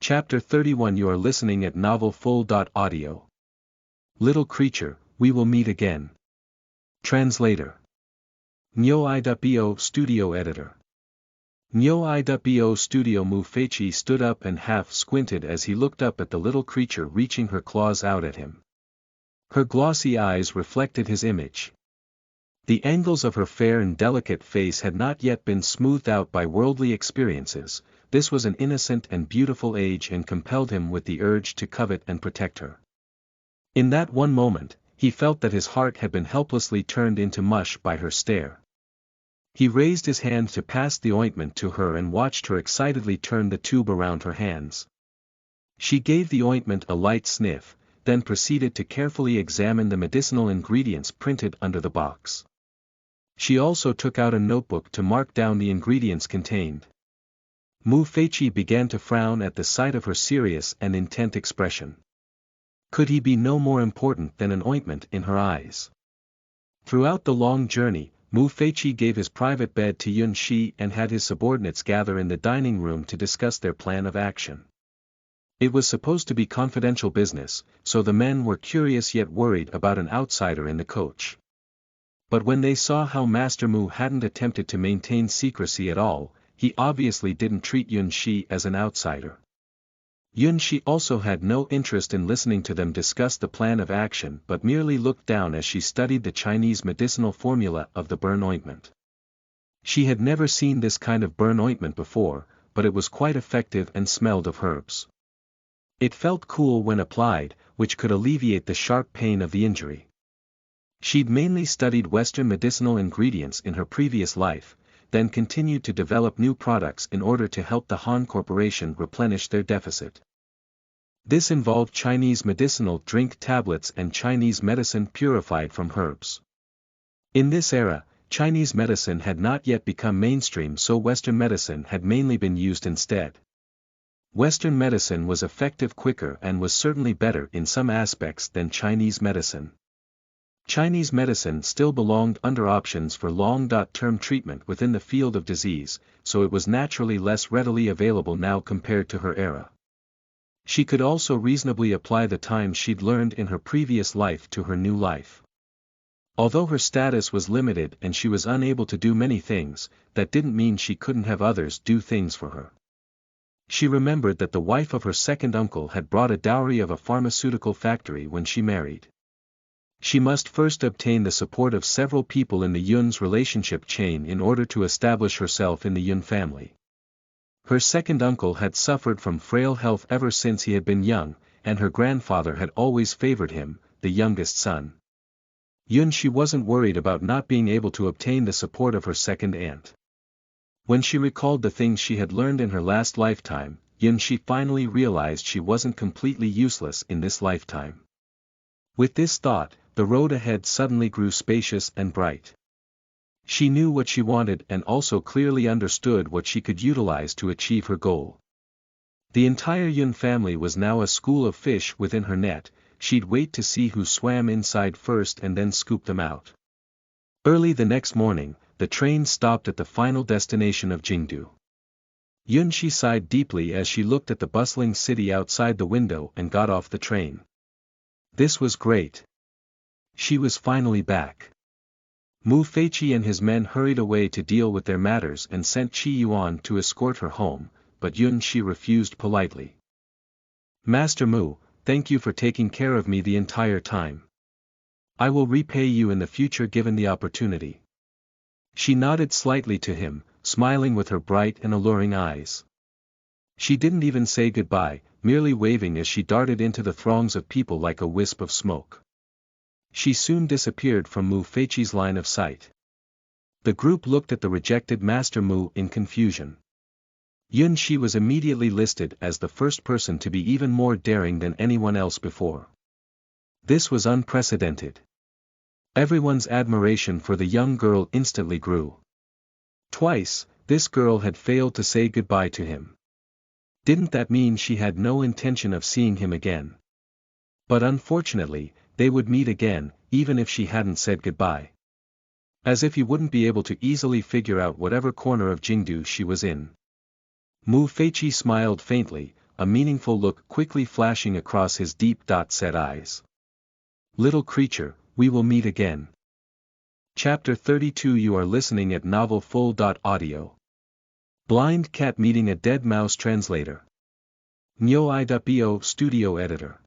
Chapter 31. You are listening at novelfull.audio. Little creature, we will meet again. Translator. Nyo.bo Studio Editor. Nyo.bo Studio. Mu Feiqi stood up and half squinted as he looked up at the little creature reaching her claws out at him. Her glossy eyes reflected his image. The angles of her fair and delicate face had not yet been smoothed out by worldly experiences. This was an innocent and beautiful age and compelled him with the urge to covet and protect her. In that one moment, he felt that his heart had been helplessly turned into mush by her stare. He raised his hand to pass the ointment to her and watched her excitedly turn the tube around her hands. She gave the ointment a light sniff, then proceeded to carefully examine the medicinal ingredients printed under the box. She also took out a notebook to mark down the ingredients contained. Mu Feiqi began to frown at the sight of her serious and intent expression. Could he be no more important than an ointment in her eyes? Throughout the long journey, Mu Feiqi gave his private bed to Yun Shi and had his subordinates gather in the dining room to discuss their plan of action. It was supposed to be confidential business, so the men were curious yet worried about an outsider in the coach. But when they saw how Master Mu hadn't attempted to maintain secrecy at all, he obviously didn't treat Yun Shi as an outsider. Yun Shi also had no interest in listening to them discuss the plan of action but merely looked down as she studied the Chinese medicinal formula of the burn ointment. She had never seen this kind of burn ointment before, but it was quite effective and smelled of herbs. It felt cool when applied, which could alleviate the sharp pain of the injury. She'd mainly studied Western medicinal ingredients in her previous life, then continued to develop new products in order to help the Han Corporation replenish their deficit. This involved Chinese medicinal drink tablets and Chinese medicine purified from herbs. In this era, Chinese medicine had not yet become mainstream, so Western medicine had mainly been used instead. Western medicine was effective quicker and was certainly better in some aspects than Chinese medicine. Chinese medicine still belonged under options for long-term treatment within the field of disease, so it was naturally less readily available now compared to her era. She could also reasonably apply the time she'd learned in her previous life to her new life. Although her status was limited and she was unable to do many things, that didn't mean she couldn't have others do things for her. She remembered that the wife of her second uncle had brought a dowry of a pharmaceutical factory when she married. She must first obtain the support of several people in the Yun's relationship chain in order to establish herself in the Yun family. Her second uncle had suffered from frail health ever since he had been young, and her grandfather had always favored him, the youngest son. Yun Shi wasn't worried about not being able to obtain the support of her second aunt. When she recalled the things she had learned in her last lifetime, Yun Shi finally realized she wasn't completely useless in this lifetime. With this thought, the road ahead suddenly grew spacious and bright. She knew what she wanted and also clearly understood what she could utilize to achieve her goal. The entire Yun family was now a school of fish within her net. She'd wait to see who swam inside first and then scoop them out. Early the next morning, the train stopped at the final destination of Jingdu. Yun Shi sighed deeply as she looked at the bustling city outside the window and got off the train. This was great. She was finally back. Mu Feiqi and his men hurried away to deal with their matters and sent Qi Yuan to escort her home, but Yun Shi refused politely. Master Mu, thank you for taking care of me the entire time. I will repay you in the future given the opportunity. She nodded slightly to him, smiling with her bright and alluring eyes. She didn't even say goodbye, merely waving as she darted into the throngs of people like a wisp of smoke. She soon disappeared from Mu Feiqi's line of sight. The group looked at the rejected Master Mu in confusion. Yun Shi was immediately listed as the first person to be even more daring than anyone else before. This was unprecedented. Everyone's admiration for the young girl instantly grew. Twice, this girl had failed to say goodbye to him. Didn't that mean she had no intention of seeing him again? But unfortunately, they would meet again, even if she hadn't said goodbye. As if he wouldn't be able to easily figure out whatever corner of Jingdu she was in. Mu Feiqi smiled faintly, a meaningful look quickly flashing across his deep-set eyes. Little creature, we will meet again. Chapter 32. You are listening at novelfull.audio. Blind cat meeting a dead mouse. Translator. Nyo iwo studio editor.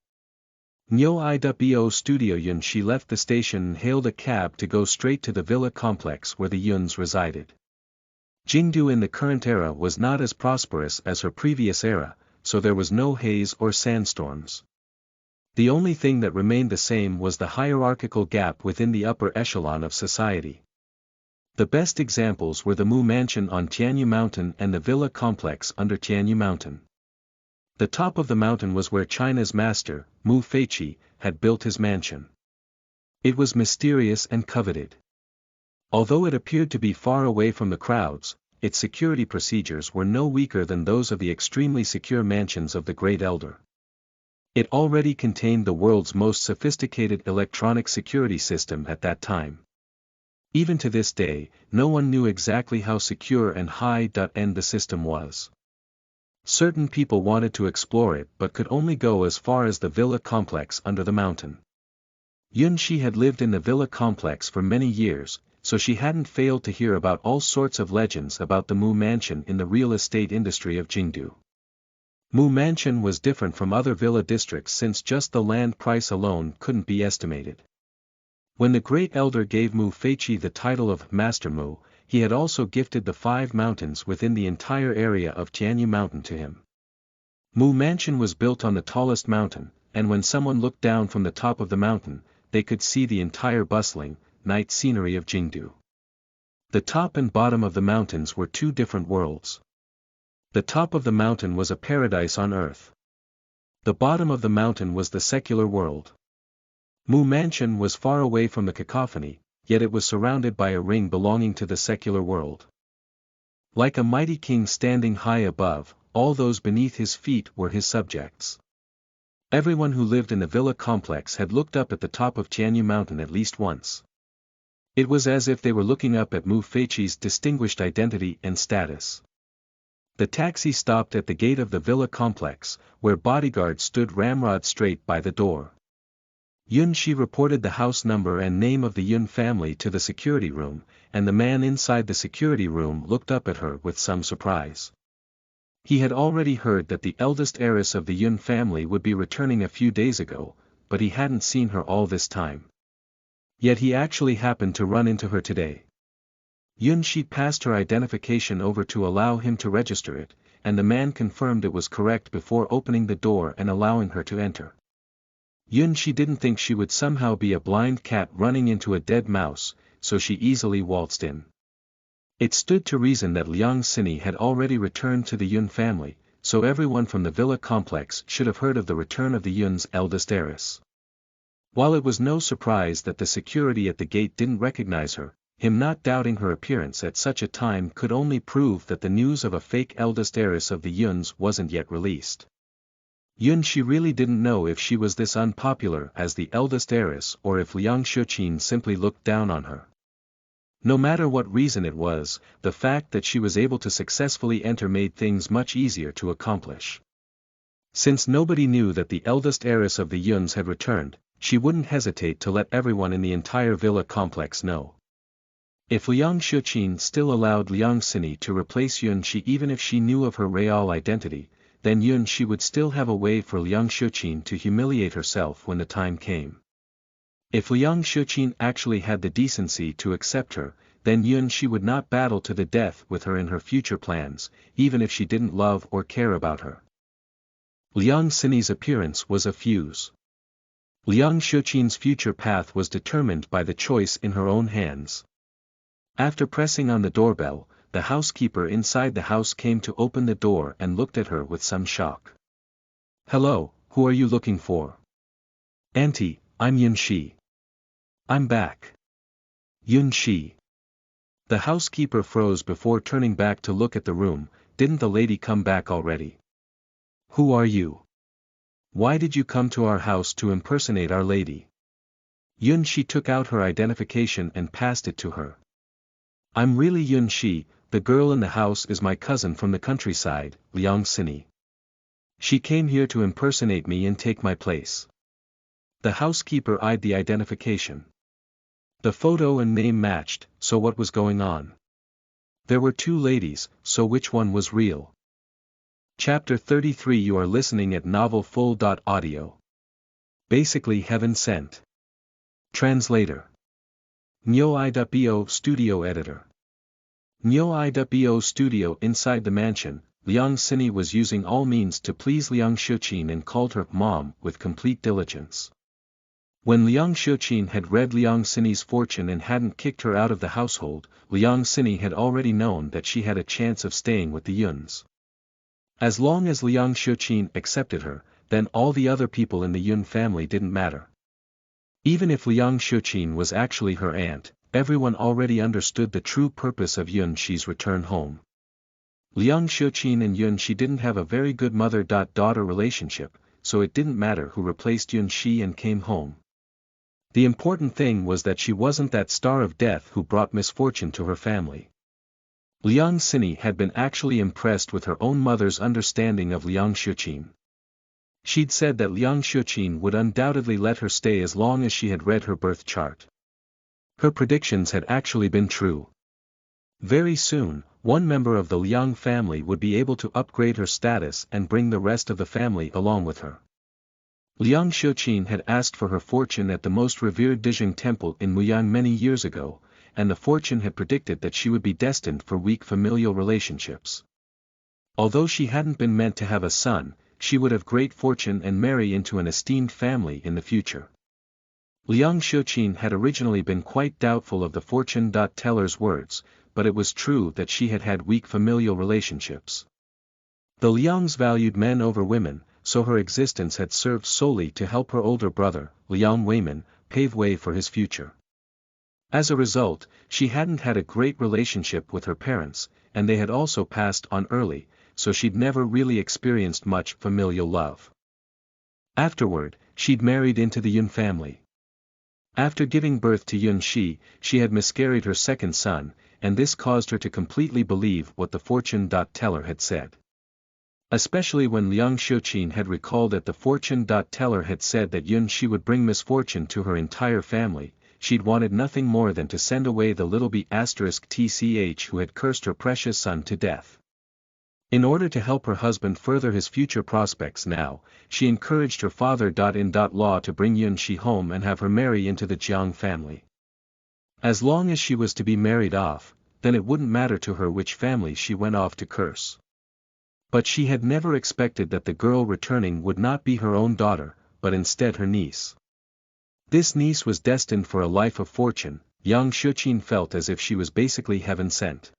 Nyo iwo studio. Yun Shi left the station and hailed a cab to go straight to the villa complex where the Yuns resided. Jingdu in the current era was not as prosperous as her previous era, so there was no haze or sandstorms. The only thing that remained the same was the hierarchical gap within the upper echelon of society. The best examples were the Mu Mansion on Tianyu Mountain and the villa complex under Tianyu Mountain. The top of the mountain was where China's master, Mu Feiqi, had built his mansion. It was mysterious and coveted. Although it appeared to be far away from the crowds, its security procedures were no weaker than those of the extremely secure mansions of the Great Elder. It already contained the world's most sophisticated electronic security system at that time. Even to this day, no one knew exactly how secure and high-end the system was. Certain people wanted to explore it but could only go as far as the villa complex under the mountain. Yun Shi had lived in the villa complex for many years, so she hadn't failed to hear about all sorts of legends about the Mu Mansion in the real estate industry of Jingdu. Mu Mansion was different from other villa districts since just the land price alone couldn't be estimated. When the Great Elder gave Mu Feiqi the title of Master Mu, he had also gifted the 5 mountains within the entire area of Tianyu Mountain to him. Mu Mansion was built on the tallest mountain, and when someone looked down from the top of the mountain, they could see the entire bustling, night scenery of Jingdu. The top and bottom of the mountains were 2 different worlds. The top of the mountain was a paradise on earth. The bottom of the mountain was the secular world. Mu Mansion was far away from the cacophony, yet it was surrounded by a ring belonging to the secular world. Like a mighty king standing high above, all those beneath his feet were his subjects. Everyone who lived in the villa complex had looked up at the top of Tianyu Mountain at least once. It was as if they were looking up at Mu Feiqi's distinguished identity and status. The taxi stopped at the gate of the villa complex, where bodyguards stood ramrod straight by the door. Yun Shi reported the house number and name of the Yun family to the security room, and the man inside the security room looked up at her with some surprise. He had already heard that the eldest heiress of the Yun family would be returning a few days ago, but he hadn't seen her all this time. Yet he actually happened to run into her today. Yun Shi passed her identification over to allow him to register it, and the man confirmed it was correct before opening the door and allowing her to enter. Yun Shi didn't think she would somehow be a blind cat running into a dead mouse, so she easily waltzed in. It stood to reason that Liang Sini had already returned to the Yun family, so everyone from the villa complex should have heard of the return of the Yun's eldest heiress. While it was no surprise that the security at the gate didn't recognize her, him not doubting her appearance at such a time could only prove that the news of a fake eldest heiress of the Yuns wasn't yet released. Yun Shi really didn't know if she was this unpopular as the eldest heiress or if Liang Shuqin simply looked down on her. No matter what reason it was, the fact that she was able to successfully enter made things much easier to accomplish. Since nobody knew that the eldest heiress of the Yuns had returned, she wouldn't hesitate to let everyone in the entire villa complex know. If Liang Shuqin still allowed Liang Sini to replace Yun Shi even if she knew of her real identity, then Yun Shi would still have a way for Liang Shuqin to humiliate herself when the time came. If Liang Shuqin actually had the decency to accept her, then Yun Shi would not battle to the death with her in her future plans, even if she didn't love or care about her. Liang Sini's appearance was a fuse. Liang Shuqin's future path was determined by the choice in her own hands. After pressing on the doorbell, the housekeeper inside the house came to open the door and looked at her with some shock. "Hello, who are you looking for?" "Auntie, I'm Yun Shi. I'm back." "Yun Shi." The housekeeper froze before turning back to look at the room. "Didn't the lady come back already?" "Who are you? Why did you come to our house to impersonate Our Lady?" Yun Shi took out her identification and passed it to her. "I'm really Yun Shi, the girl in the house is my cousin from the countryside, Liang Sini." She came here to impersonate me and take my place. The housekeeper eyed the identification. The photo and name matched, so what was going on? There were two ladies, so which one was real? Chapter 33. You are listening at novelfull.audio. Basically heaven sent. Translator. Nyo.bo Studio Editor. Nyo.bo Studio. Inside the mansion, Liang Sini was using all means to please Liang Xiuqin and called her mom with complete diligence. When Liang Xiuqin had read Liang Sini's fortune and hadn't kicked her out of the household, Liang Sini had already known that she had a chance of staying with the Yuns. As long as Liang Xiuqin accepted her, then all the other people in the Yun family didn't matter. Even if Liang Xiuqin was actually her aunt, everyone already understood the true purpose of Yun Shi's return home. Liang Xiuqin and Yun Shi didn't have a very good mother-daughter relationship, so it didn't matter who replaced Yun Shi and came home. The important thing was that she wasn't that star of death who brought misfortune to her family. Liang Sini had been actually impressed with her own mother's understanding of Liang Xiuqin. She'd said that Liang Xiuqin would undoubtedly let her stay as long as she had read her birth chart. Her predictions had actually been true. Very soon, one member of the Liang family would be able to upgrade her status and bring the rest of the family along with her. Liang Xiuqin had asked for her fortune at the most revered Dijing temple in Muyang many years ago, and the fortune had predicted that she would be destined for weak familial relationships. Although she hadn't been meant to have a son, she would have great fortune and marry into an esteemed family in the future. Liang Xiuqin had originally been quite doubtful of the fortune-teller's words, but it was true that she had had weak familial relationships. The Liangs valued men over women, so her existence had served solely to help her older brother, Liang Weimin, pave way for his future. As a result, she hadn't had a great relationship with her parents, and they had also passed on early, so she'd never really experienced much familial love. Afterward, she'd married into the Yun family. After giving birth to Yun Shi, she had miscarried her second son, and this caused her to completely believe what the fortune-teller had said. Especially when Liang Xiuqin had recalled that the fortune-teller had said that Yun Shi would bring misfortune to her entire family, she'd wanted nothing more than to send away the little b*tch who had cursed her precious son to death. In order to help her husband further his future prospects now, she encouraged her father-in-law to bring Yun Shi home and have her marry into the Jiang family. As long as she was to be married off, then it wouldn't matter to her which family she went off to curse. But she had never expected that the girl returning would not be her own daughter, but instead her niece. This niece was destined for a life of fortune. Liang Xiuqin felt as if she was basically heaven sent.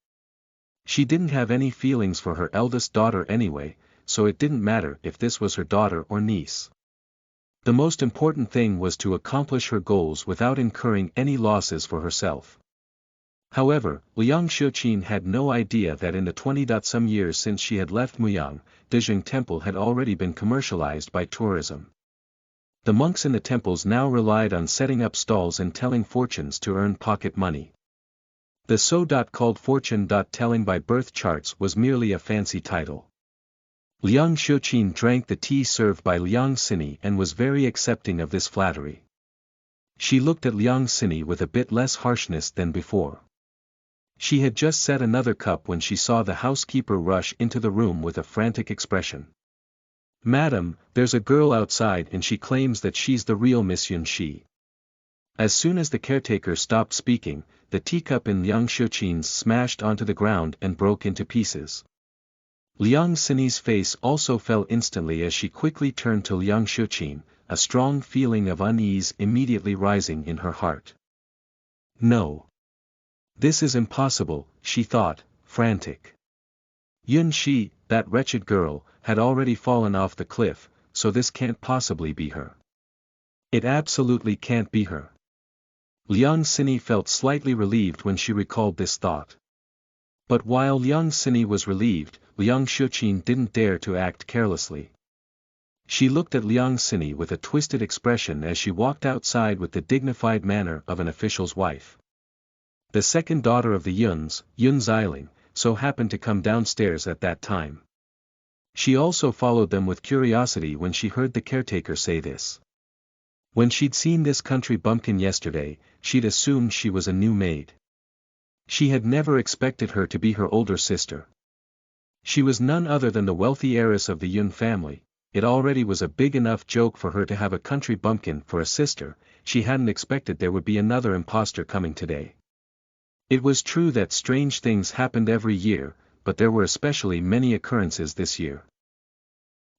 She didn't have any feelings for her eldest daughter anyway, so it didn't matter if this was her daughter or niece. The most important thing was to accomplish her goals without incurring any losses for herself. However, Liang Xiuqin had no idea that in the 20-some years since she had left Muyang, Dijing Temple had already been commercialized by tourism. The monks in the temples now relied on setting up stalls and telling fortunes to earn pocket money. The so-called fortune-telling by birth charts was merely a fancy title. Liang Xiuqin drank the tea served by Liang Sini and was very accepting of this flattery. She looked at Liang Sini with a bit less harshness than before. She had just set another cup when she saw the housekeeper rush into the room with a frantic expression. "Madam, there's a girl outside and she claims that she's the real Miss Yun Shi." As soon as the caretaker stopped speaking, the teacup in Liang Xiuqin's smashed onto the ground and broke into pieces. Liang Sini's face also fell instantly as she quickly turned to Liang Xiuqin, a strong feeling of unease immediately rising in her heart. No. This is impossible, she thought, frantic. Yun Shi, that wretched girl, had already fallen off the cliff, so this can't possibly be her. It absolutely can't be her. Liang Sini felt slightly relieved when she recalled this thought. But while Liang Sini was relieved, Liang Xiuqin didn't dare to act carelessly. She looked at Liang Sini with a twisted expression as she walked outside with the dignified manner of an official's wife. The second daughter of the Yuns, Yun Xiling, so happened to come downstairs at that time. She also followed them with curiosity when she heard the caretaker say this. When she'd seen this country bumpkin yesterday, she'd assumed she was a new maid. She had never expected her to be her older sister. She was none other than the wealthy heiress of the Yun family. It already was a big enough joke for her to have a country bumpkin for a sister. She hadn't expected there would be another imposter coming today. It was true that strange things happened every year, but there were especially many occurrences this year.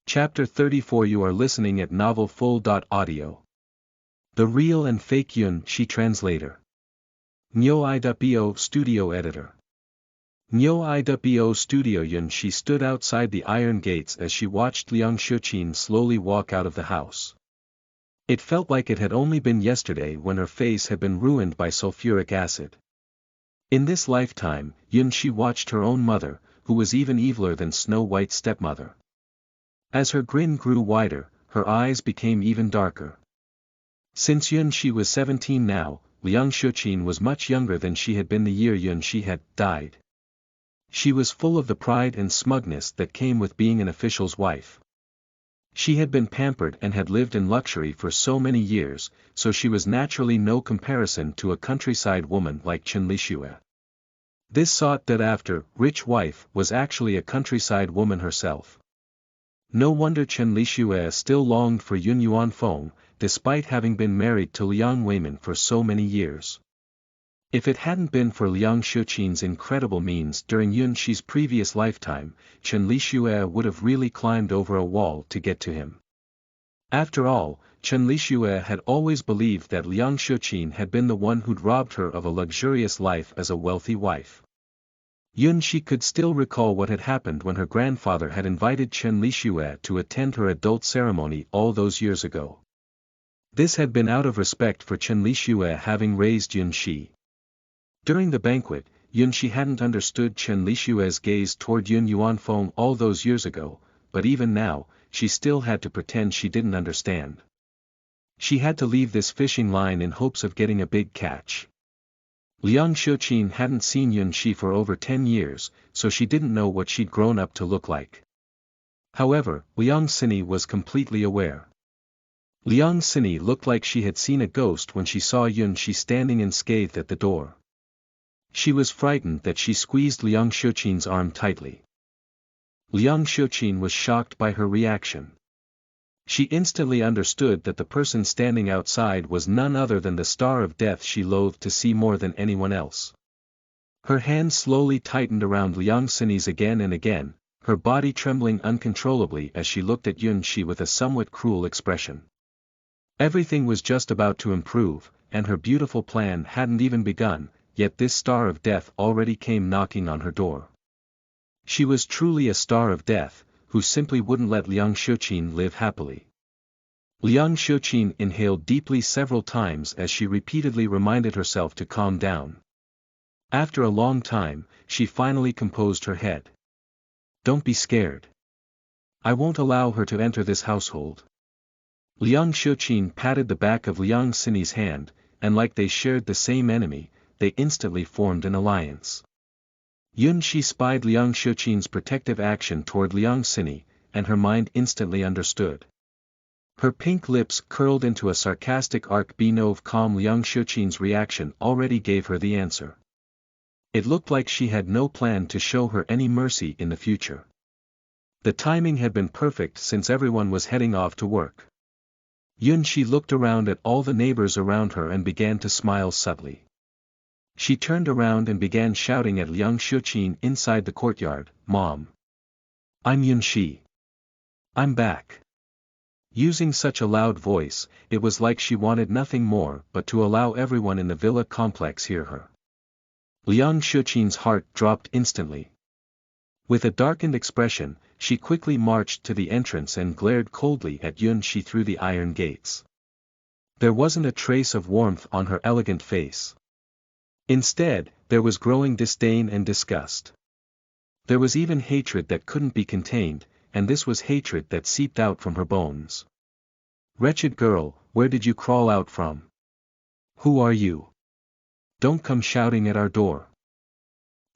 Chapter 34. You are listening at novelfull.audio. The Real and Fake Yun Shi Translator. Nyo Iwo Studio Editor. Nyo Iwo Studio Yun Shi stood outside the iron gates as she watched Liang Shuqin slowly walk out of the house. It felt like it had only been yesterday when her face had been ruined by sulfuric acid. In this lifetime, Yun Shi watched her own mother, who was even eviler than Snow White's stepmother. As her grin grew wider, her eyes became even darker. Since Yun Shi was 17 now, Liang Shuqin was much younger than she had been the year Yun Shi had died. She was full of the pride and smugness that came with being an official's wife. She had been pampered and had lived in luxury for so many years, so she was naturally no comparison to a countryside woman like Chen Lixue. This sought-after, rich wife was actually a countryside woman herself. No wonder Chen Lixue still longed for Yun Yuanfeng, despite having been married to Liang Weimin for so many years. If it hadn't been for Liang Shuqin's incredible means during Yun Shi's previous lifetime, Chen Lixue would have really climbed over a wall to get to him. After all, Chen Lixue had always believed that Liang Shuqin had been the one who'd robbed her of a luxurious life as a wealthy wife. Yun Shi could still recall what had happened when her grandfather had invited Chen Lixue to attend her adult ceremony all those years ago. This had been out of respect for Chen Lixue having raised Yun Shi. During the banquet, Yun Shi hadn't understood Chen Lixue's gaze toward Yun Yuanfeng all those years ago, but even now, she still had to pretend she didn't understand. She had to leave this fishing line in hopes of getting a big catch. Liang Shuqin hadn't seen Yun Shi for over 10 years, so she didn't know what she'd grown up to look like. However, Liang Sini was completely aware. Liang Sini looked like she had seen a ghost when she saw Yun Shi standing unscathed at the door. She was frightened that she squeezed Liang Shuqin's arm tightly. Liang Shuqin was shocked by her reaction. She instantly understood that the person standing outside was none other than the star of death she loathed to see more than anyone else. Her hand slowly tightened around Liang Sini's again and again, her body trembling uncontrollably as she looked at Yun Shi with a somewhat cruel expression. Everything was just about to improve, and her beautiful plan hadn't even begun, yet this star of death already came knocking on her door. She was truly a star of death, who simply wouldn't let Liang Shuqin live happily. Liang Shuqin inhaled deeply several times as she repeatedly reminded herself to calm down. After a long time, she finally composed her head. Don't be scared. I won't allow her to enter this household. Liang Shuqin patted the back of Liang Sini's hand, and like they shared the same enemy, they instantly formed an alliance. Yun Shi spied Liang Shuqin's protective action toward Liang Sini, and her mind instantly understood. Her pink lips curled into a sarcastic arc. Benove calm. Liang Shuqin's reaction already gave her the answer. It looked like she had no plan to show her any mercy in the future. The timing had been perfect since everyone was heading off to work. Yun Shi looked around at all the neighbors around her and began to smile subtly. She turned around and began shouting at Liang Shuqin inside the courtyard, "Mom! I'm Yun Shi. I'm back." Using such a loud voice, it was like she wanted nothing more but to allow everyone in the villa complex hear her. Liang Shuqin's heart dropped instantly. With a darkened expression, she quickly marched to the entrance and glared coldly at Yun Shi through the iron gates. There wasn't a trace of warmth on her elegant face. Instead, there was growing disdain and disgust. There was even hatred that couldn't be contained, and this was hatred that seeped out from her bones. "Wretched girl, where did you crawl out from? Who are you? Don't come shouting at our door.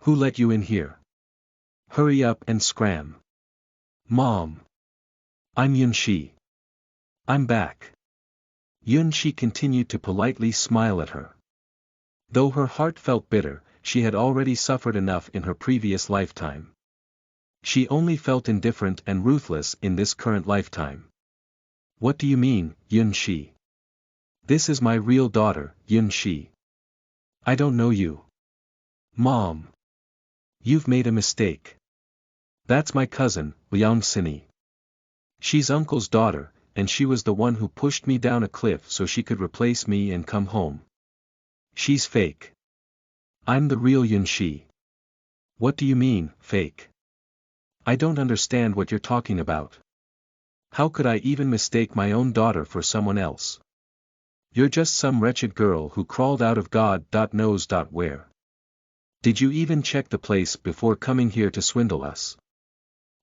Who let you in here? Hurry up and scram." Mom. I'm Yunxi. I'm back. Yunxi continued to politely smile at her. Though her heart felt bitter, she had already suffered enough in her previous lifetime. She only felt indifferent and ruthless in this current lifetime. What do you mean, Yunxi? This is my real daughter, Yunxi. I don't know you. Mom. You've made a mistake. That's my cousin, Liang Xini. She's uncle's daughter, and she was the one who pushed me down a cliff so she could replace me and come home. She's fake. I'm the real Yunxi. What do you mean, fake? I don't understand what you're talking about. How could I even mistake my own daughter for someone else? You're just some wretched girl who crawled out of God knows where. Did you even check the place before coming here to swindle us?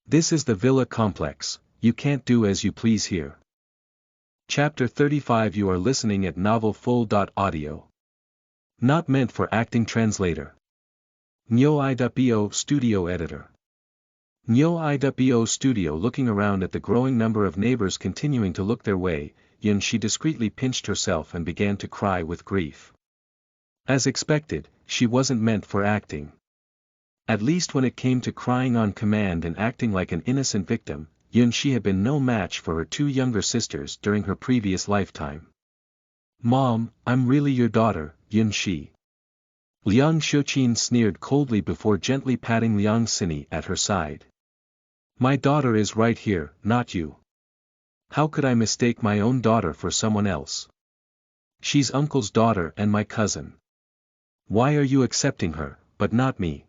This is the villa complex, you can't do as you please here. Chapter 35. You are listening at novelfull.audio. Not meant for acting. Translator. Nyo.bo Studio Editor. Nyo.bo Studio. Looking around at the growing number of neighbors continuing to look their way, Yunxi discreetly pinched herself and began to cry with grief. As expected, she wasn't meant for acting. At least when it came to crying on command and acting like an innocent victim, Yunxi had been no match for her two younger sisters during her previous lifetime. Mom, I'm really your daughter, Yunxi. Liang Xiuqin sneered coldly before gently patting Liang Xini at her side. My daughter is right here, not you. How could I mistake my own daughter for someone else? She's uncle's daughter and my cousin. Why are you accepting her, but not me?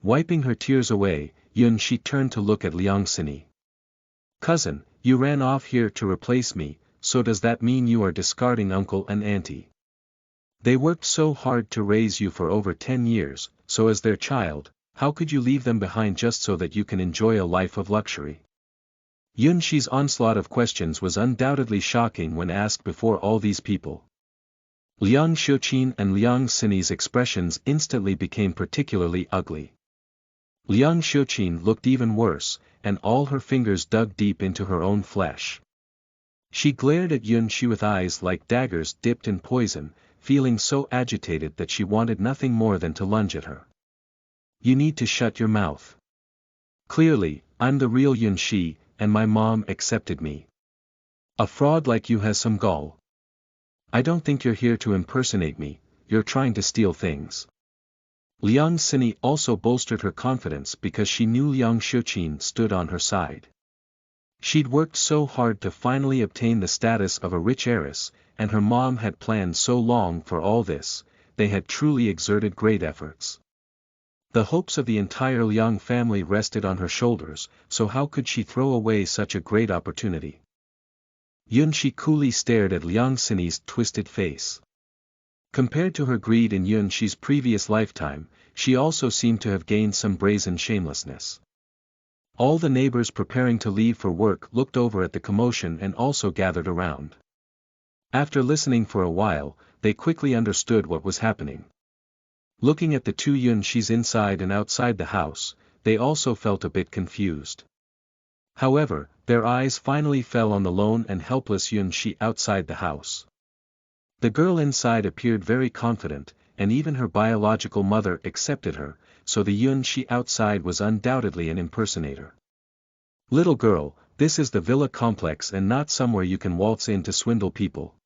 Wiping her tears away, Yunxi turned to look at Liang Xini. Cousin, you ran off here to replace me, so does that mean you are discarding uncle and auntie? They worked so hard to raise you for over 10 years, so as their child, how could you leave them behind just so that you can enjoy a life of luxury? Yunxi's onslaught of questions was undoubtedly shocking when asked before all these people. Liang Xiuqin and Liang Xini's expressions instantly became particularly ugly. Liang Xiuqin looked even worse, and all her fingers dug deep into her own flesh. She glared at Yunxi with eyes like daggers dipped in poison, feeling so agitated that she wanted nothing more than to lunge at her. You need to shut your mouth. Clearly, I'm the real Yunxi, and my mom accepted me. A fraud like you has some gall. I don't think you're here to impersonate me, you're trying to steal things. Liang Xini also bolstered her confidence because she knew Liang Xiuqin stood on her side. She'd worked so hard to finally obtain the status of a rich heiress, and her mom had planned so long for all this, they had truly exerted great efforts. The hopes of the entire Liang family rested on her shoulders, so how could she throw away such a great opportunity? Yunxi coolly stared at Liang Xini's twisted face. Compared to her greed in Yunxi's previous lifetime, she also seemed to have gained some brazen shamelessness. All the neighbors preparing to leave for work looked over at the commotion and also gathered around. After listening for a while, they quickly understood what was happening. Looking at the two Yunxis inside and outside the house, they also felt a bit confused. However, their eyes finally fell on the lone and helpless Yunxi outside the house. The girl inside appeared very confident, and even her biological mother accepted her, so the Yunxi outside was undoubtedly an impersonator. Little girl, this is the villa complex and not somewhere you can waltz in to swindle people.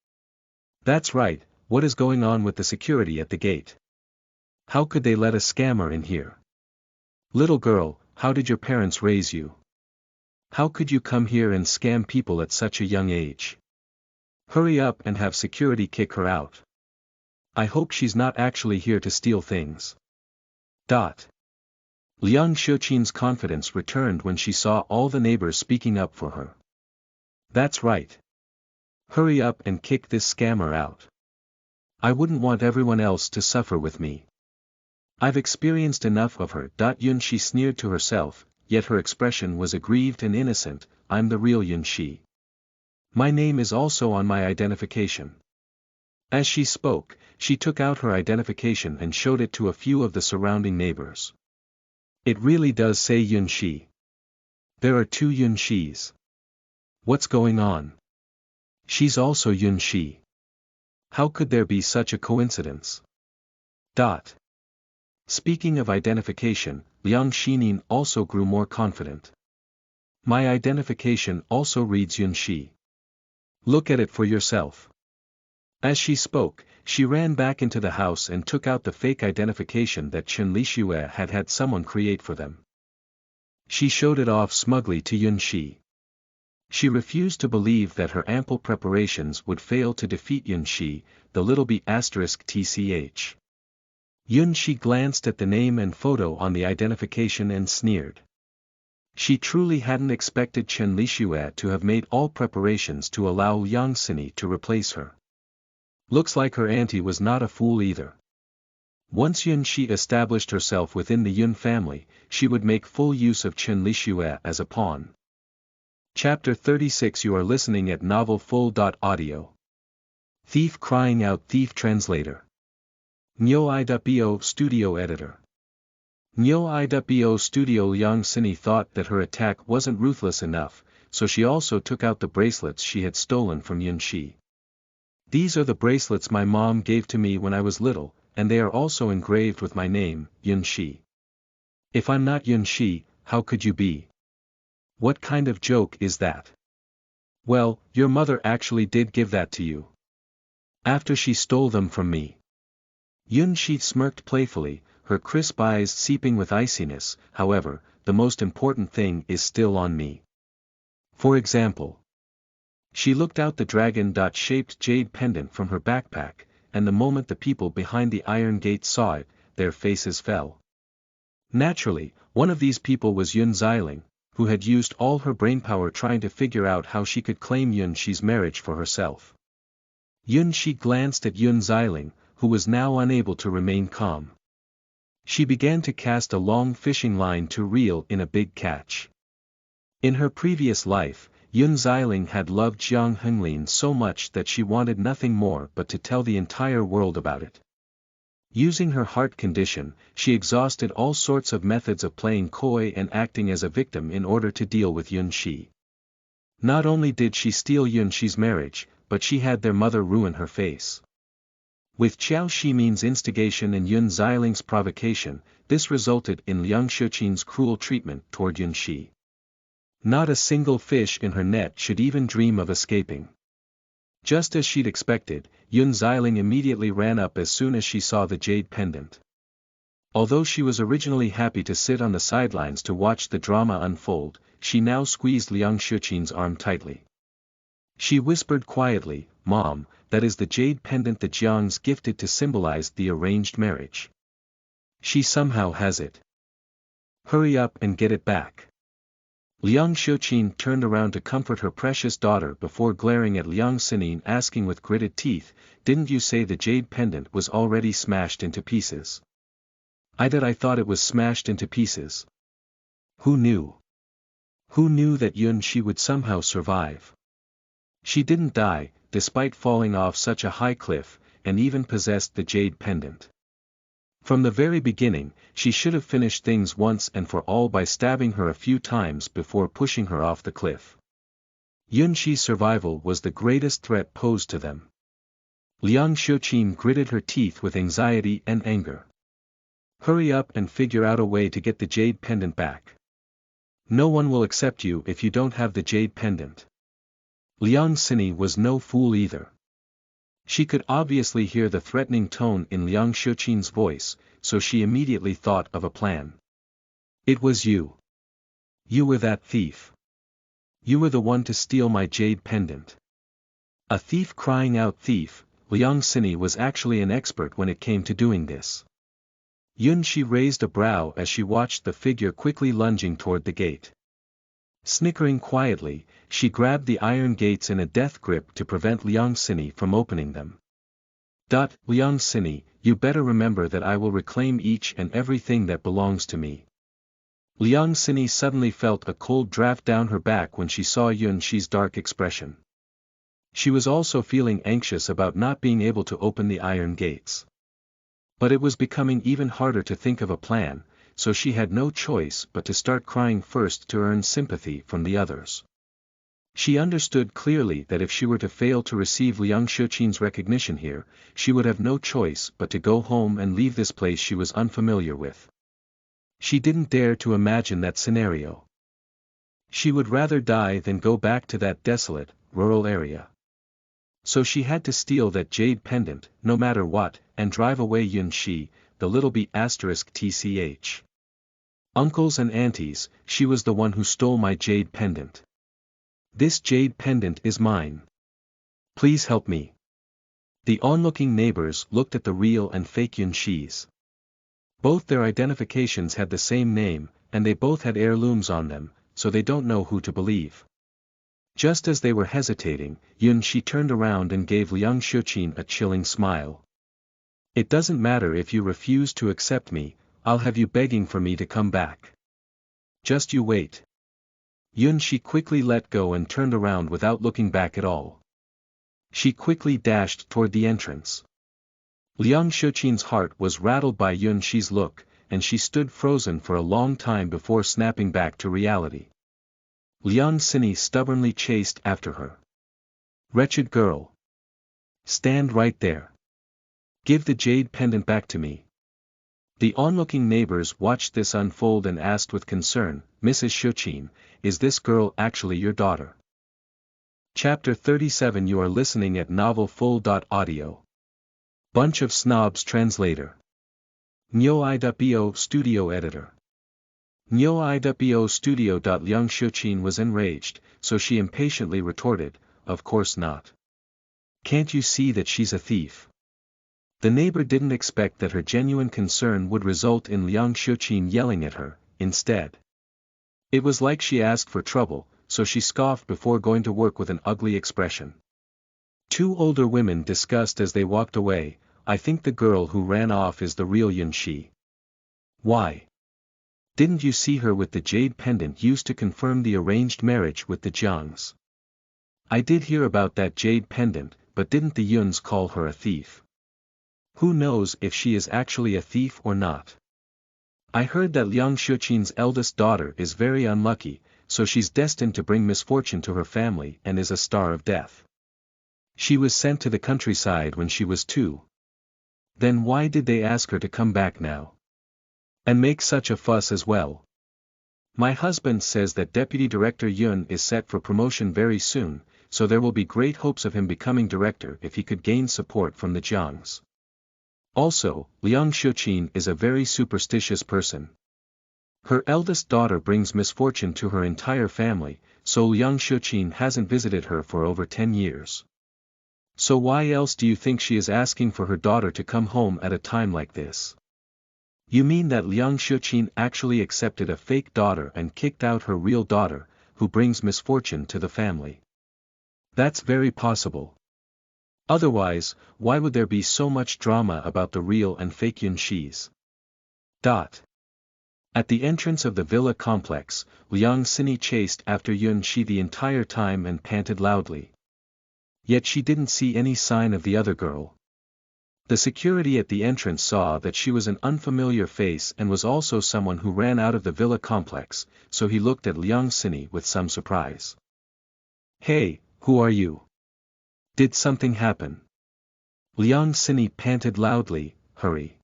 That's right, what is going on with the security at the gate? How could they let a scammer in here? Little girl, how did your parents raise you? How could you come here and scam people at such a young age? Hurry up and have security kick her out. I hope she's not actually here to steal things. Liang Xiuqin's confidence returned when she saw all the neighbors speaking up for her. That's right. Hurry up and kick this scammer out. I wouldn't want everyone else to suffer with me. I've experienced enough of her. Yunxi sneered to herself, yet her expression was aggrieved and innocent. I'm the real Yunxi. My name is also on my identification. As she spoke, she took out her identification and showed it to a few of the surrounding neighbors. It really does say Yunxi. There are two Yun Shis. What's going on? She's also Yun Shi. How could there be such a coincidence? Speaking of identification, Liang Shinin also grew more confident. My identification also reads Yun Shi. Look at it for yourself. As she spoke, she ran back into the house and took out the fake identification that Chen Lixue had had someone create for them. She showed it off smugly to Yun Shi. She refused to believe that her ample preparations would fail to defeat Yun Shi, the little b******. Yun Shi glanced at the name and photo on the identification and sneered. She truly hadn't expected Chen Lixue to have made all preparations to allow Liang Sini to replace her. Looks like her auntie was not a fool either. Once Yun Shi established herself within the Yun family, she would make full use of Chen Lixue as a pawn. Chapter 36. You are listening at novelfull.audio. Thief crying out. Thief translator. Nyo.bo studio editor. Nyo.bo studio. Liang Sini thought that her attack wasn't ruthless enough, so she also took out the bracelets she had stolen from Yun Shi. These are the bracelets my mom gave to me when I was little, and they are also engraved with my name, Yun Shi. If I'm not Yun Shi, how could you be? What kind of joke is that? Well, your mother actually did give that to you. After she stole them from me. Yun Shi smirked playfully, her crisp eyes seeping with iciness. However, the most important thing is still on me. For example. She looked out the dragon-shaped jade pendant from her backpack, and the moment the people behind the iron gate saw it, their faces fell. Naturally, one of these people was Yun Xiling, who had used all her brainpower trying to figure out how she could claim Yun Shi's marriage for herself. Yun Shi glanced at Yun Xiling, who was now unable to remain calm. She began to cast a long fishing line to reel in a big catch. In her previous life, Yun Xiling had loved Jiang Henglin so much that she wanted nothing more but to tell the entire world about it. Using her heart condition, she exhausted all sorts of methods of playing coy and acting as a victim in order to deal with Yun Shi. Not only did she steal Yun Shi's marriage, but she had their mother ruin her face. With Qiao Shimin's instigation and Yun Xiling's provocation, this resulted in Liang Xiuqin's cruel treatment toward Yun Shi. Not a single fish in her net should even dream of escaping. Just as she'd expected, Yun Xiling immediately ran up as soon as she saw the jade pendant. Although she was originally happy to sit on the sidelines to watch the drama unfold, she now squeezed Liang Xiuqin's arm tightly. She whispered quietly, "Mom, that is the jade pendant the Jiangs gifted to symbolize the arranged marriage. She somehow has it. Hurry up and get it back." Liang Xiuqin turned around to comfort her precious daughter before glaring at Liang Sinin, asking with gritted teeth, "Didn't you say the jade pendant was already smashed into pieces?" I thought it was smashed into pieces. Who knew? Who knew that Yun Shi would somehow survive? She didn't die, despite falling off such a high cliff, and even possessed the jade pendant. From the very beginning, she should have finished things once and for all by stabbing her a few times before pushing her off the cliff. Yun Shi's survival was the greatest threat posed to them. Liang Xiuqin gritted her teeth with anxiety and anger. Hurry up and figure out a way to get the jade pendant back. No one will accept you if you don't have the jade pendant. Liang Sini was no fool either. She could obviously hear the threatening tone in Liang Xiuqin's voice, so she immediately thought of a plan. It was you. You were that thief. You were the one to steal my jade pendant. A thief crying out thief. Liang Sini was actually an expert when it came to doing this. Yun Shi raised a brow as she watched the figure quickly lunging toward the gate. Snickering quietly, she grabbed the iron gates in a death grip to prevent Liang Sini from opening them. Liang Sini, you better remember that I will reclaim each and everything that belongs to me. Liang Sini suddenly felt a cold draft down her back when she saw Yun Shi's dark expression. She was also feeling anxious about not being able to open the iron gates. But it was becoming even harder to think of a plan, so she had no choice but to start crying first to earn sympathy from the others. She understood clearly that if she were to fail to receive Liang Shichin's recognition here, she would have no choice but to go home and leave this place she was unfamiliar with. She didn't dare to imagine that scenario. She would rather die than go back to that desolate, rural area. So she had to steal that jade pendant, no matter what, and drive away Yun Shi, the little b*tch. Uncles and aunties, she was the one who stole my jade pendant. This jade pendant is mine. Please help me. The onlooking neighbors looked at the real and fake Yun Shis. Both their identifications had the same name, and they both had heirlooms on them, so they don't know who to believe. Just as they were hesitating, Yun Shi turned around and gave Liang Shichin a chilling smile. It doesn't matter if you refuse to accept me, I'll have you begging for me to come back. Just you wait. Yun Shi quickly let go and turned around without looking back at all. She quickly dashed toward the entrance. Liang Shichin's heart was rattled by Yun Shi's look, and she stood frozen for a long time before snapping back to reality. Liang Xini stubbornly chased after her. Wretched girl! Stand right there. Give the jade pendant back to me. The onlooking neighbors watched this unfold and asked with concern, Mrs. Shichin, is this girl actually your daughter? Chapter 37 You are listening at novelfull.audio. Bunch of Snobs Translator. Nyo.bo Studio Editor. Nyo.bo Studio. Liang Shichin was enraged, so she impatiently retorted, of course not. Can't you see that she's a thief? The neighbor didn't expect that her genuine concern would result in Liang Shichin yelling at her, instead. It was like she asked for trouble, so she scoffed before going to work with an ugly expression. Two older women discussed as they walked away, I think the girl who ran off is the real Yun Shi. Why? Didn't you see her with the jade pendant used to confirm the arranged marriage with the Jiangs? I did hear about that jade pendant, but didn't the Yuns call her a thief? Who knows if she is actually a thief or not? I heard that Liang Shichin's eldest daughter is very unlucky, so she's destined to bring misfortune to her family and is a star of death. She was sent to the countryside when she was 2. Then why did they ask her to come back now? And make such a fuss as well? My husband says that Deputy Director Yun is set for promotion very soon, so there will be great hopes of him becoming director if he could gain support from the Jiangs. Also, Liang Shichin is a very superstitious person. Her eldest daughter brings misfortune to her entire family, so Liang Shichin hasn't visited her for over 10 years. So why else do you think she is asking for her daughter to come home at a time like this? You mean that Liang Shichin actually accepted a fake daughter and kicked out her real daughter, who brings misfortune to the family? That's very possible. Otherwise, why would there be so much drama about the real and fake Yun Shis? At the entrance of the villa complex, Liang Xini chased after Yun Shi the entire time and panted loudly. Yet she didn't see any sign of the other girl. The security at the entrance saw that she was an unfamiliar face and was also someone who ran out of the villa complex, so he looked at Liang Xini with some surprise. Hey, who are you? Did something happen? Liang Xini panted loudly, hurry.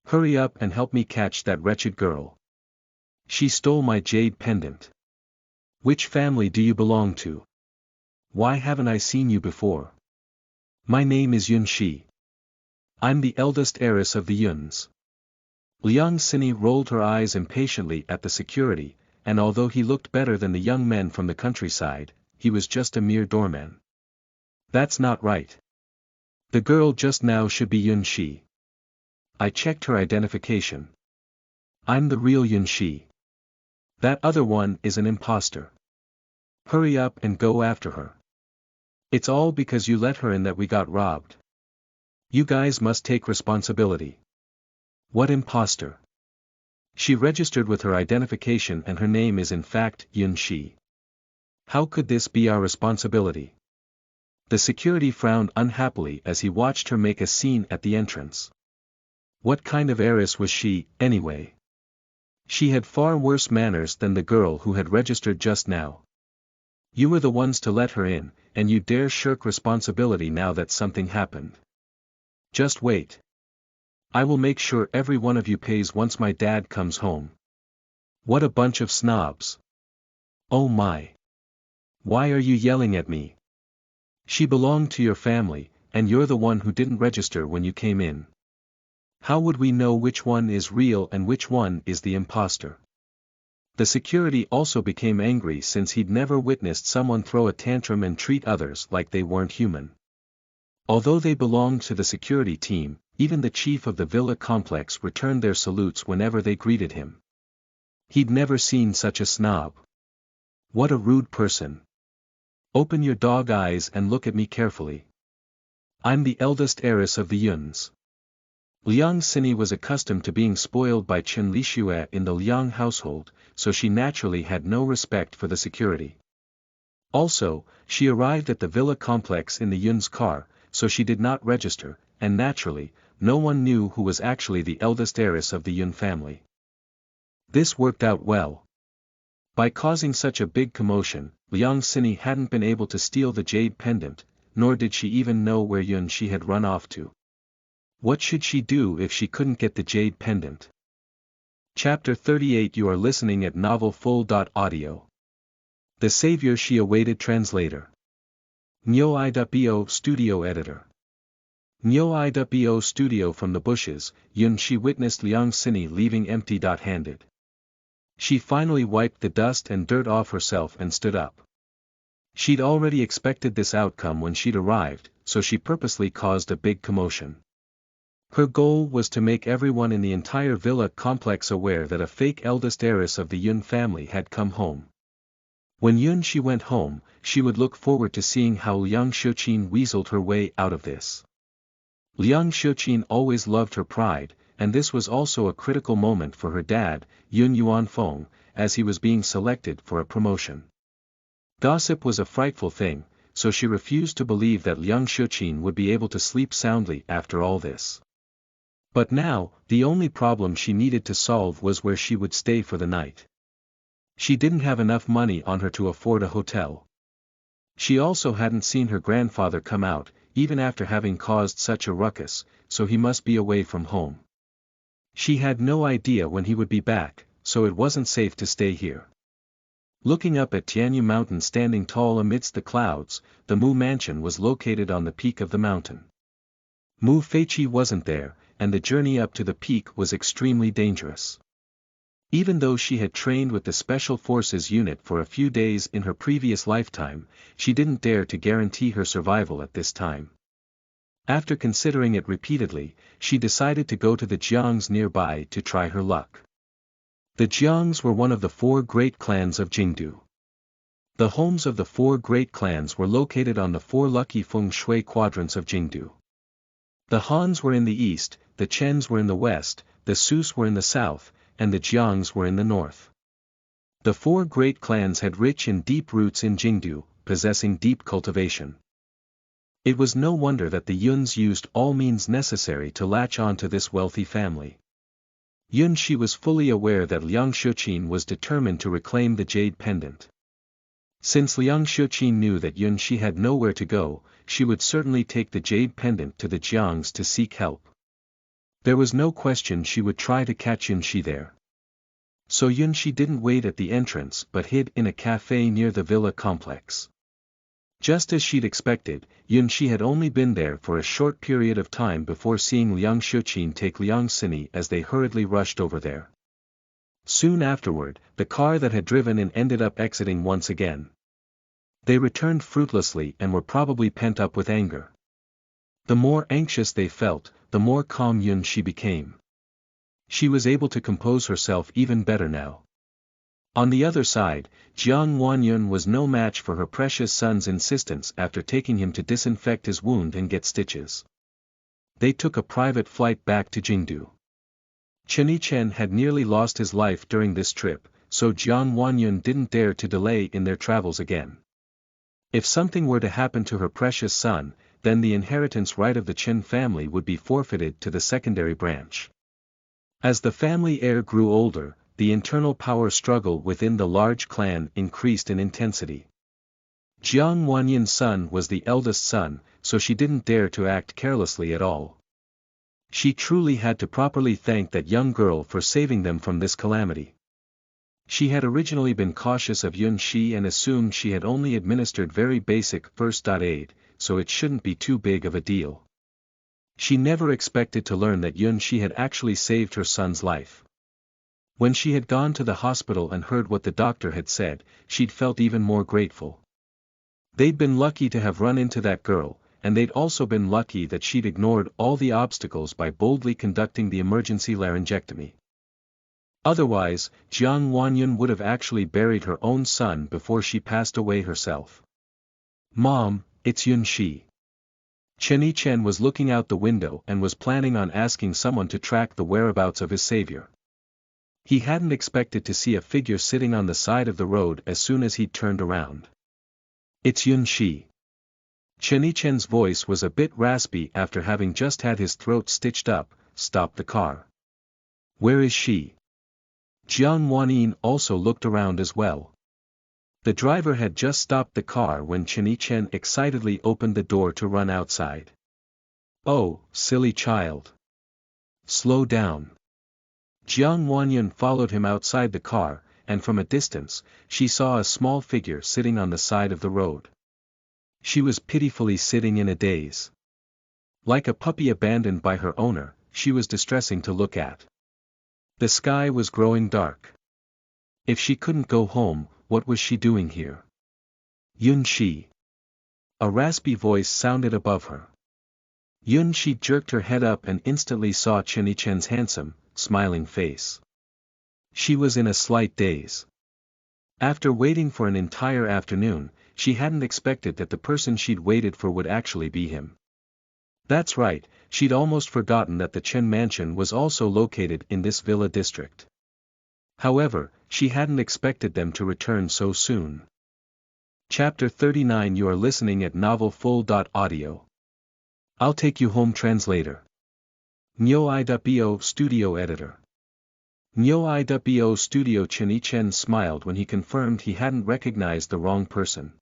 Hurry up and help me catch that wretched girl. She stole my jade pendant. Which family do you belong to? Why haven't I seen you before? My name is Yun Shi. I'm the eldest heiress of the Yuns. Liang Xini rolled her eyes impatiently at the security, and although he looked better than the young men from the countryside, he was just a mere doorman. That's not right. The girl just now should be Yun Shi. I checked her identification. I'm the real Yun Shi. That other one is an imposter. Hurry up and go after her. It's all because you let her in that we got robbed. You guys must take responsibility. What imposter? She registered with her identification and her name is in fact Yun Shi. How could this be our responsibility? The security frowned unhappily as he watched her make a scene at the entrance. What kind of heiress was she, anyway? She had far worse manners than the girl who had registered just now. You were the ones to let her in, and you dare shirk responsibility now that something happened. Just wait. I will make sure every one of you pays once my dad comes home. What a bunch of snobs. Oh my. Why are you yelling at me? She belonged to your family, and you're the one who didn't register when you came in. How would we know which one is real and which one is the imposter? The security also became angry since he'd never witnessed someone throw a tantrum and treat others like they weren't human. Although they belonged to the security team, even the chief of the villa complex returned their salutes whenever they greeted him. He'd never seen such a snob. What a rude person. Open your dog eyes and look at me carefully. I'm the eldest heiress of the Yuns. Liang Xini was accustomed to being spoiled by Chen Lixue in the Liang household, so she naturally had no respect for the security. Also, she arrived at the villa complex in the Yun's car, so she did not register, and naturally, no one knew who was actually the eldest heiress of the Yun family. This worked out well. By causing such a big commotion, Liang Xini hadn't been able to steal the jade pendant, nor did she even know where Yun she had run off to. What should she do if she couldn't get the jade pendant? Chapter 38. You are listening at novelfull.audio. The savior she awaited. Translator. Nyo.bo Studio Editor. Nyo.bo Studio. From the bushes, Yun she witnessed Liang Xini leaving empty-handed. She finally wiped the dust and dirt off herself and stood up. She'd already expected this outcome when she'd arrived, so she purposely caused a big commotion. Her goal was to make everyone in the entire villa complex aware that a fake eldest heiress of the Yun family had come home. When Yun she went home, she would look forward to seeing how Liang Xiuqin weaseled her way out of this. Liang Xiuqin always loved her pride, and this was also a critical moment for her dad, Yun Yuanfeng, as he was being selected for a promotion. Gossip was a frightful thing, so she refused to believe that Liang Xiuqin would be able to sleep soundly after all this. But now, the only problem she needed to solve was where she would stay for the night. She didn't have enough money on her to afford a hotel. She also hadn't seen her grandfather come out, even after having caused such a ruckus, so he must be away from home. She had no idea when he would be back, so it wasn't safe to stay here. Looking up at Tianyu Mountain standing tall amidst the clouds, the Mu mansion was located on the peak of the mountain. Mu Feiqi wasn't there, and the journey up to the peak was extremely dangerous. Even though she had trained with the Special Forces unit for a few days in her previous lifetime, she didn't dare to guarantee her survival at this time. After considering it repeatedly, she decided to go to the Jiangs nearby to try her luck. The Jiangs were one of the 4 great clans of Jingdu. The homes of the 4 great clans were located on the 4 lucky feng shui quadrants of Jingdu. The Hans were in the east, the Chens were in the west, the Sus were in the south, and the Jiangs were in the north. The 4 great clans had rich and deep roots in Jingdu, possessing deep cultivation. It was no wonder that the Yuns used all means necessary to latch on to this wealthy family. Yun she was fully aware that Liang Xiuqin was determined to reclaim the jade pendant. Since Liang Xiuqin knew that Yun she had nowhere to go, she would certainly take the jade pendant to the Jiangs to seek help. There was no question she would try to catch Yun she there. So Yun she didn't wait at the entrance but hid in a cafe near the villa complex. Just as she'd expected, Yun she had only been there for a short period of time before seeing Liang Xiuqin take Liang Xini as they hurriedly rushed over there. Soon afterward, the car that had driven in ended up exiting once again. They returned fruitlessly and were probably pent up with anger. The more anxious they felt, the more calm Yun she became. She was able to compose herself even better now. On the other side, Jiang Wanyun was no match for her precious son's insistence after taking him to disinfect his wound and get stitches. They took a private flight back to Jingdu. Chen Yichen had nearly lost his life during this trip, so Jiang Wanyun didn't dare to delay in their travels again. If something were to happen to her precious son, then the inheritance right of the Chen family would be forfeited to the secondary branch. As the family heir grew older, the internal power struggle within the large clan increased in intensity. Jiang Wanyan's son was the eldest son, so she didn't dare to act carelessly at all. She truly had to properly thank that young girl for saving them from this calamity. She had originally been cautious of Yun Shi and assumed she had only administered very basic first aid, so it shouldn't be too big of a deal. She never expected to learn that Yun Shi had actually saved her son's life. When she had gone to the hospital and heard what the doctor had said, she'd felt even more grateful. They'd been lucky to have run into that girl, and they'd also been lucky that she'd ignored all the obstacles by boldly conducting the emergency laryngectomy. Otherwise, Jiang Wanyan would have actually buried her own son before she passed away herself. "Mom, it's Yun Shi." Chen Yichen was looking out the window and was planning on asking someone to track the whereabouts of his savior. He hadn't expected to see a figure sitting on the side of the road as soon as he'd turned around. "It's Yun Shi." Chen Yichen's voice was a bit raspy after having just had his throat stitched up. "Stop the car." "Where is she?" Jiang Wanyan also looked around as well. The driver had just stopped the car when Chen Yichen excitedly opened the door to run outside. "Oh, silly child. Slow down." Jiang Wanyan followed him outside the car, and from a distance, she saw a small figure sitting on the side of the road. She was pitifully sitting in a daze. Like a puppy abandoned by her owner, she was distressing to look at. The sky was growing dark. If she couldn't go home, what was she doing here? "Yun Shi." A raspy voice sounded above her. Yun Shi jerked her head up and instantly saw Chen Yichen's handsome, smiling face. She was in a slight daze. After waiting for an entire afternoon, she hadn't expected that the person she'd waited for would actually be him. That's right, she'd almost forgotten that the Chen mansion was also located in this villa district. However, she hadn't expected them to return so soon. Chapter 39. You are listening at novelfull.audio. I'll take you home. Translator. Nyo.bo Studio Editor. Nyo.bo Studio. Chen Yichen smiled when he confirmed he hadn't recognized the wrong person.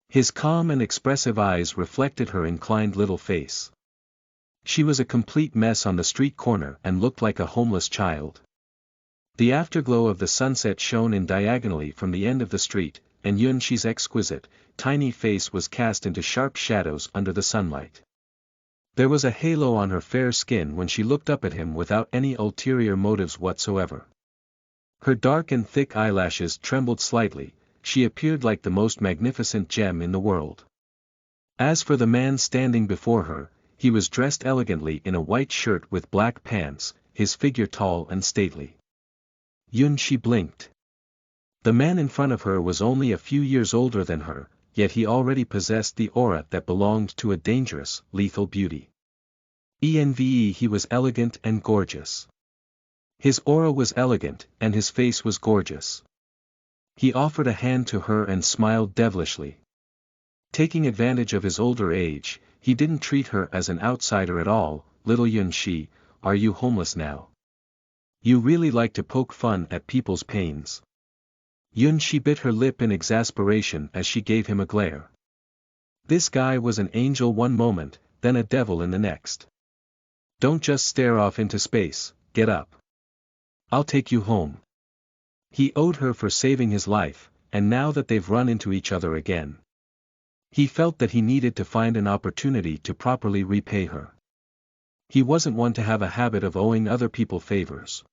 His calm and expressive eyes reflected her inclined little face. She was a complete mess on the street corner and looked like a homeless child. The afterglow of the sunset shone in diagonally from the end of the street, and Yun Shi's exquisite, tiny face was cast into sharp shadows under the sunlight. There was a halo on her fair skin when she looked up at him without any ulterior motives whatsoever. Her dark and thick eyelashes trembled slightly. She appeared like the most magnificent gem in the world. As for the man standing before her, he was dressed elegantly in a white shirt with black pants, his figure tall and stately. Yun Shi blinked. The man in front of her was only a few years older than her, yet he already possessed the aura that belonged to a dangerous, lethal beauty. He was elegant and gorgeous. His aura was elegant, and his face was gorgeous. He offered a hand to her and smiled devilishly. Taking advantage of his older age, he didn't treat her as an outsider at all. "Little Yun Shi, are you homeless now? You really like to poke fun at people's pains." Yun Shi bit her lip in exasperation as she gave him a glare. This guy was an angel one moment, then a devil in the next. "Don't just stare off into space, get up. I'll take you home." He owed her for saving his life, and now that they've run into each other again, he felt that he needed to find an opportunity to properly repay her. He wasn't one to have a habit of owing other people favors.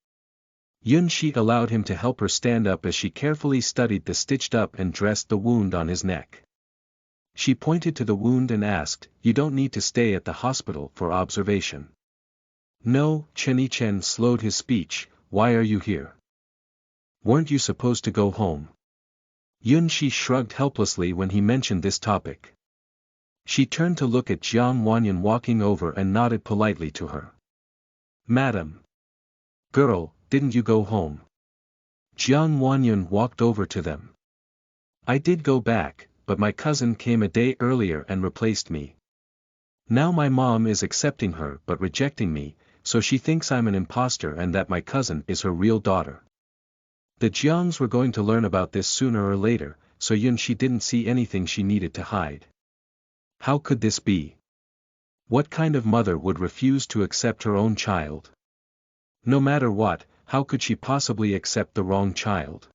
Yun Shi allowed him to help her stand up as she carefully studied the stitched up and dressed the wound on his neck. She pointed to the wound and asked, "You don't need to stay at the hospital for observation." "No." Chen Yichen slowed his speech. "Why are you here? Weren't you supposed to go home?" Yun Shi shrugged helplessly when he mentioned this topic. She turned to look at Jiang Wanyan walking over and nodded politely to her. "Madam. Girl, didn't you go home?" Jiang Wanyan walked over to them. "I did go back, but my cousin came a day earlier and replaced me. Now my mom is accepting her but rejecting me, so she thinks I'm an imposter and that my cousin is her real daughter." The Jiangs were going to learn about this sooner or later, so Yunxi didn't see anything she needed to hide. How could this be? What kind of mother would refuse to accept her own child? No matter what, how could she possibly accept the wrong child?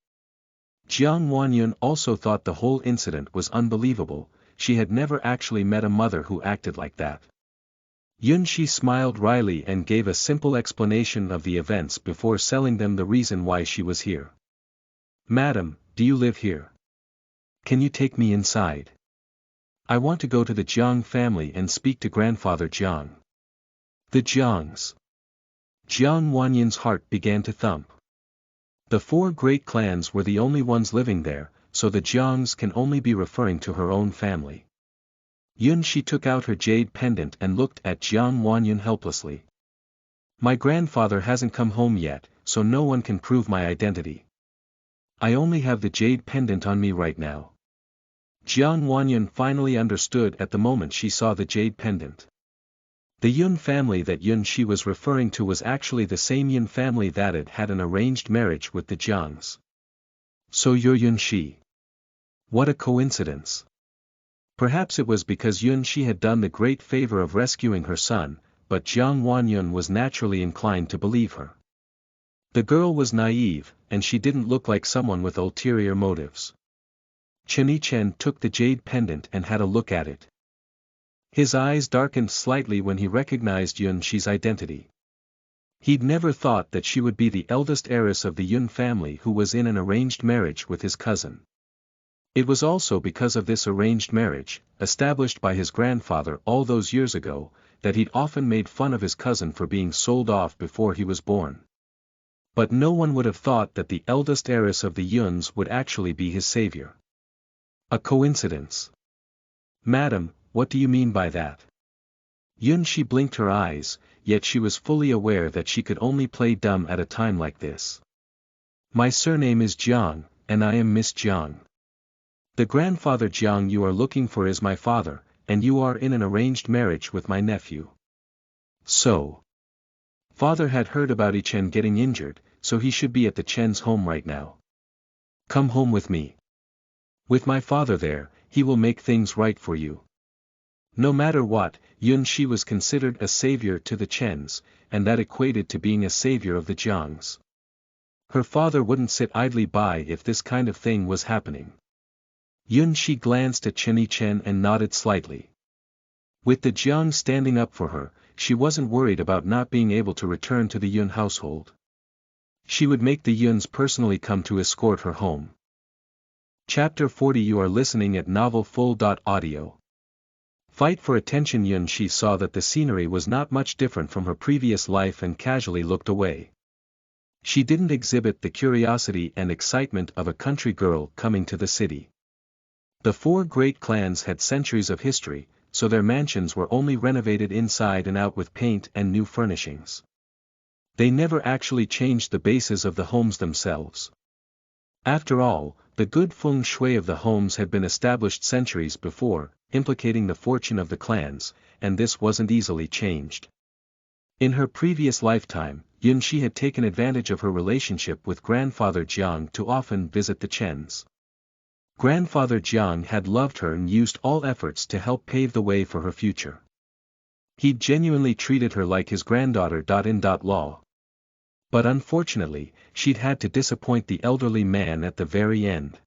Jiang Wanyun also thought the whole incident was unbelievable. She had never actually met a mother who acted like that. Yunxi smiled wryly and gave a simple explanation of the events before telling them the reason why she was here. Madam, do you live here? Can you take me inside? I want to go to the Jiang family and speak to Grandfather Jiang. The Jiangs. Jiang Wanyun's heart began to thump. The four great clans were the only ones living there, so the Jiangs can only be referring to her own family. Yunxi took out her jade pendant and looked at Jiang Wanyun helplessly. My grandfather hasn't come home yet, so no one can prove my identity. I only have the jade pendant on me right now. Jiang Wanyun finally understood at the moment she saw the jade pendant. The Yun family that Yunxi was referring to was actually the same Yun family that had an arranged marriage with the Jiangs. So you're Yunxi. What a coincidence. Perhaps it was because Yunxi had done the great favor of rescuing her son, but Jiang Wanyun was naturally inclined to believe her. The girl was naive, and she didn't look like someone with ulterior motives. Chen took the jade pendant and had a look at it. His eyes darkened slightly when he recognized Yunxi's identity. He'd never thought that she would be the eldest heiress of the Yun family who was in an arranged marriage with his cousin. It was also because of this arranged marriage, established by his grandfather all those years ago, that he'd often made fun of his cousin for being sold off before he was born. But no one would have thought that the eldest heiress of the Yuns would actually be his savior. A coincidence. Madam, what do you mean by that? Yunxi blinked her eyes, yet she was fully aware that she could only play dumb at a time like this. My surname is Jiang, and I am Miss Jiang. The grandfather Jiang you are looking for is my father, and you are in an arranged marriage with my nephew. So. Father had heard about Chen getting injured, so he should be at the Chen's home right now. Come home with me. With my father there, he will make things right for you. No matter what, Yunxi was considered a savior to the Chens, and that equated to being a savior of the Jiangs. Her father wouldn't sit idly by if this kind of thing was happening. Yunxi glanced at Chen and nodded slightly. With the Jiang standing up for her, she wasn't worried about not being able to return to the Yun household. She would make the Yuns personally come to escort her home. Chapter 40. You are listening at novelfull.audio. Fight for attention. Yunxi saw that the scenery was not much different from her previous life and casually looked away. She didn't exhibit the curiosity and excitement of a country girl coming to the city. The four great clans had centuries of history, so their mansions were only renovated inside and out with paint and new furnishings. They never actually changed the bases of the homes themselves. After all, the good feng shui of the homes had been established centuries before, implicating the fortune of the clans, and this wasn't easily changed. In her previous lifetime, Yunxi had taken advantage of her relationship with grandfather Jiang to often visit the Chens. Grandfather Jiang had loved her and used all efforts to help pave the way for her future. He'd genuinely treated her like his granddaughter. Law. But unfortunately, she'd had to disappoint the elderly man at the very end.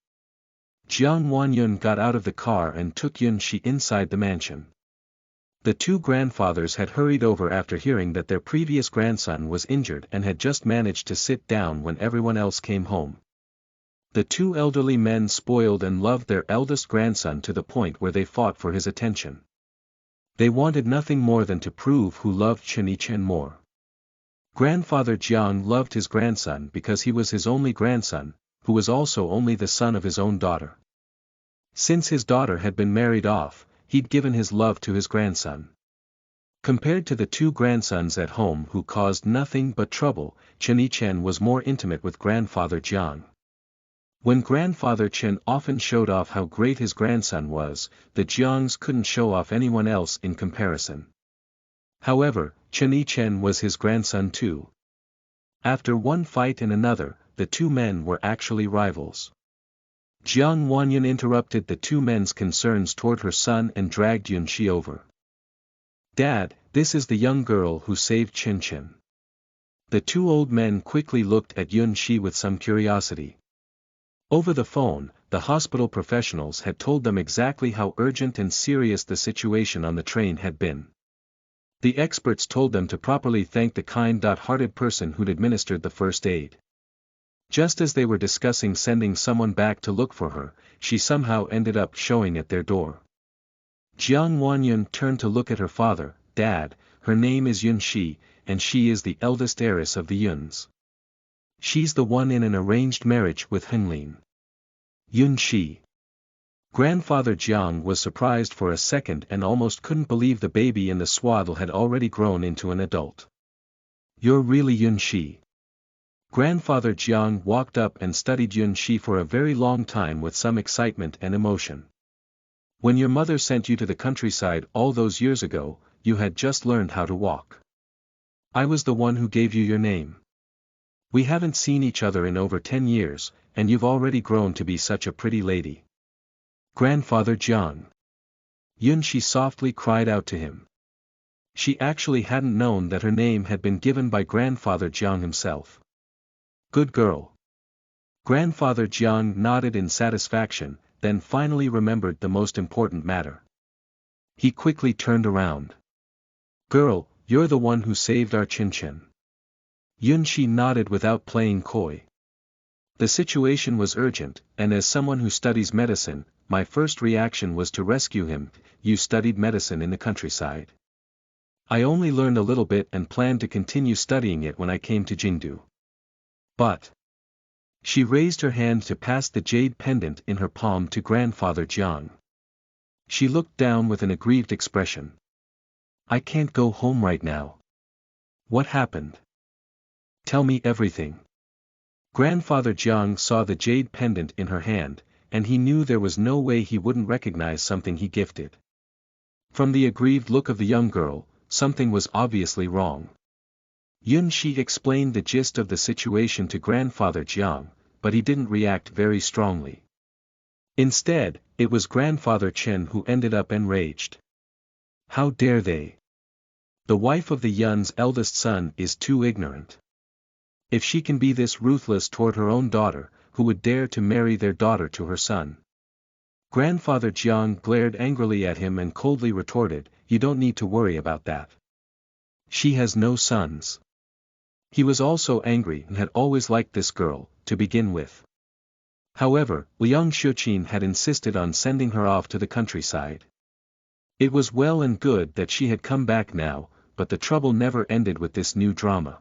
Jiang Wanyun got out of the car and took Yunxi inside the mansion. The two grandfathers had hurried over after hearing that their previous grandson was injured and had just managed to sit down when everyone else came home. The two elderly men spoiled and loved their eldest grandson to the point where they fought for his attention. They wanted nothing more than to prove who loved Chen more. Grandfather Jiang loved his grandson because he was his only grandson, who was also only the son of his own daughter. Since his daughter had been married off, he'd given his love to his grandson. Compared to the two grandsons at home who caused nothing but trouble, Chen was more intimate with grandfather Jiang. When grandfather Chen often showed off how great his grandson was, the Jiangs couldn't show off anyone else in comparison. However, Chen was his grandson too. After one fight and another, the the two men were actually rivals. Jiang Wanyan interrupted the two men's concerns toward her son and dragged Yunxi over. "Dad, this is the young girl who saved Qin." The two old men quickly looked at Yunxi with some curiosity. Over the phone, the hospital professionals had told them exactly how urgent and serious the situation on the train had been. The experts told them to properly thank the kind-hearted person who'd administered the first aid. Just as they were discussing sending someone back to look for her, she somehow ended up showing at their door. Jiang Wanyan turned to look at her father. "Dad, her name is Yunxi, and she is the eldest heiress of the Yuns. She's the one in an arranged marriage with Henlin." Yunxi. Grandfather Jiang was surprised for a second and almost couldn't believe the baby in the swaddle had already grown into an adult. "You're really Yunxi?" Grandfather Jiang walked up and studied Yunxi for a very long time with some excitement and emotion. "When your mother sent you to the countryside all those years ago, you had just learned how to walk. I was the one who gave you your name. We haven't seen each other in over 10 years, and you've already grown to be such a pretty lady." "Grandfather Jiang." Yunxi softly cried out to him. She actually hadn't known that her name had been given by Grandfather Jiang himself. "Good girl." Grandfather Jiang nodded in satisfaction, then finally remembered the most important matter. He quickly turned around. "Girl, you're the one who saved our Qin." Yunxi nodded without playing coy. "The situation was urgent, and as someone who studies medicine, my first reaction was to rescue him." "You studied medicine in the countryside?" "I only learned a little bit and planned to continue studying it when I came to Jingdu. But..." She raised her hand to pass the jade pendant in her palm to Grandfather Jiang. She looked down with an aggrieved expression. "I can't go home right now. What happened? Tell me everything." Grandfather Jiang saw the jade pendant in her hand, and he knew there was no way he wouldn't recognize something he gifted. From the aggrieved look of the young girl, something was obviously wrong. Yunxi explained the gist of the situation to Grandfather Jiang, but he didn't react very strongly. Instead, it was Grandfather Chen who ended up enraged. "How dare they? The wife of the Yun's eldest son is too ignorant. If she can be this ruthless toward her own daughter, who would dare to marry their daughter to her son?" Grandfather Jiang glared angrily at him and coldly retorted, "You don't need to worry about that. She has no sons." He was also angry and had always liked this girl, to begin with. However, Liang Xuqin had insisted on sending her off to the countryside. It was well and good that she had come back now, but the trouble never ended with this new drama.